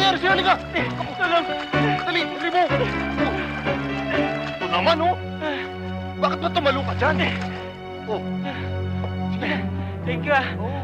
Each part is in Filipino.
nangyari sa'yo? Halika! Kamusta lang? Dali, dali mo! Ito naman, oh! Bakit ba tumalo ka dyan? Oh. Sige. Thank you, ah. Oh.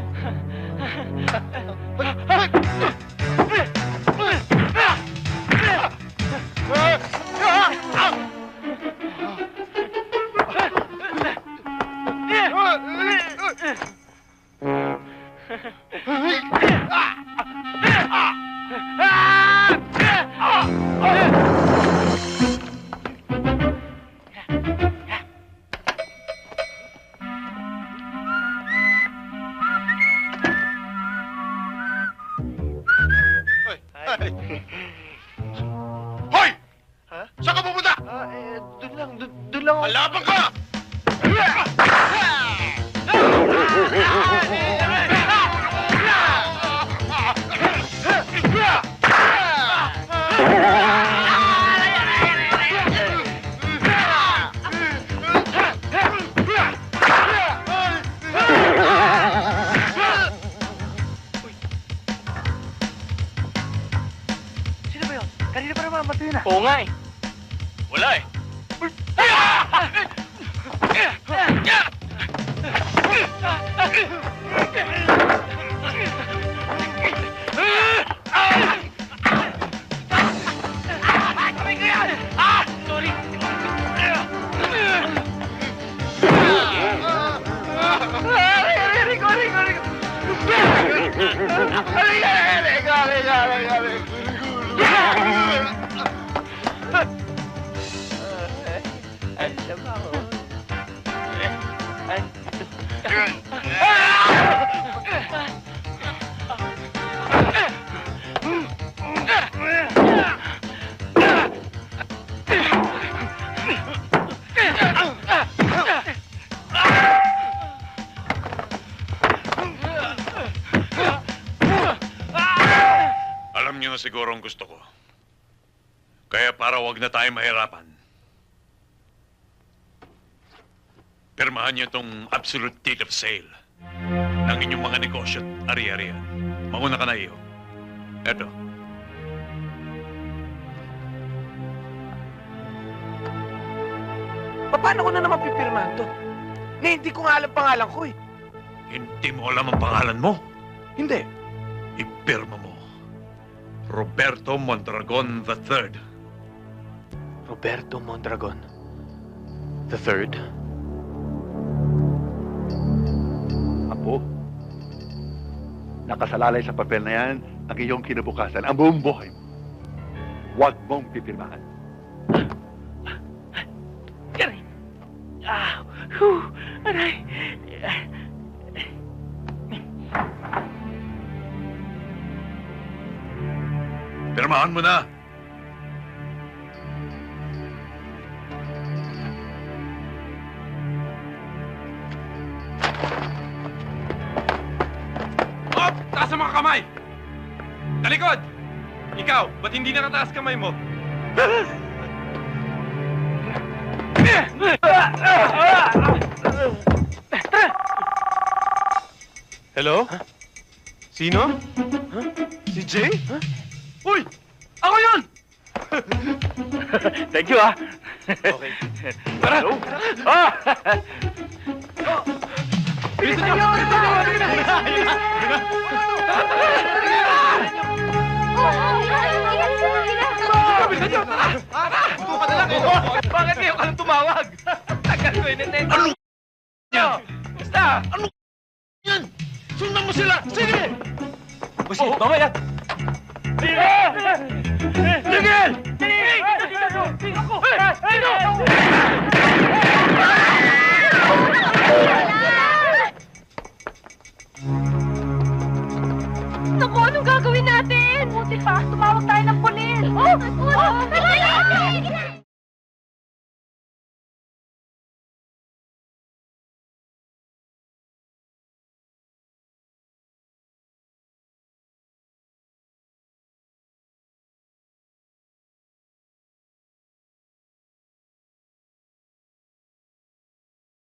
Hoy! Ha? Saan ka pupunta? Doon lang ako. Halapan ka! Sino ba yun? Kanina pa naman matay na. Oo nga eh. Wala eh. Sorry. Alam niyo na siguro ang gusto ko. Kaya para wag na tayo mahirapan, pirmahan niyo itong absolute deed of sale ng inyong mga negosyo at ari-arian. Mauna ka na iyo. Eto. Paano ko na naman pipirmahan to? Hindi ko nga alam pangalan ko eh. Hindi mo alam ang pangalan mo. Hindi. Ipirma mo. Roberto Mondragon III. Roberto Mondragon the Third. Apo, nakasalalay sa papel na yan ang iyong kinabukasan, ang buong buhay mo. Huwag mong pipirmahan. Aray! Ah! Whew! Aray! Pirmahan mo na. Op! Taas ang mga kamay! Talikod! Ikaw, ba't hindi nakataas kamay mo? Hello? Sino? Si Jay? Uy! Ako yun! Thank you, ah. Okay. Tara! Ah! Bilisan niyo! Bilisan niyo! Bilisan niyo! Bilisan niyo! Tara! Tara! Buto ka na lang eh! Bakit ngayon ka lang tumawag? Tagal ko inintend. Ano? Basta! Ano? Yan! Sundan mo sila! Sige! Boss, mamaya! Sige! Naku, anong gagawin natin? Buti pa, tumawag tayo ng pulis. Oh,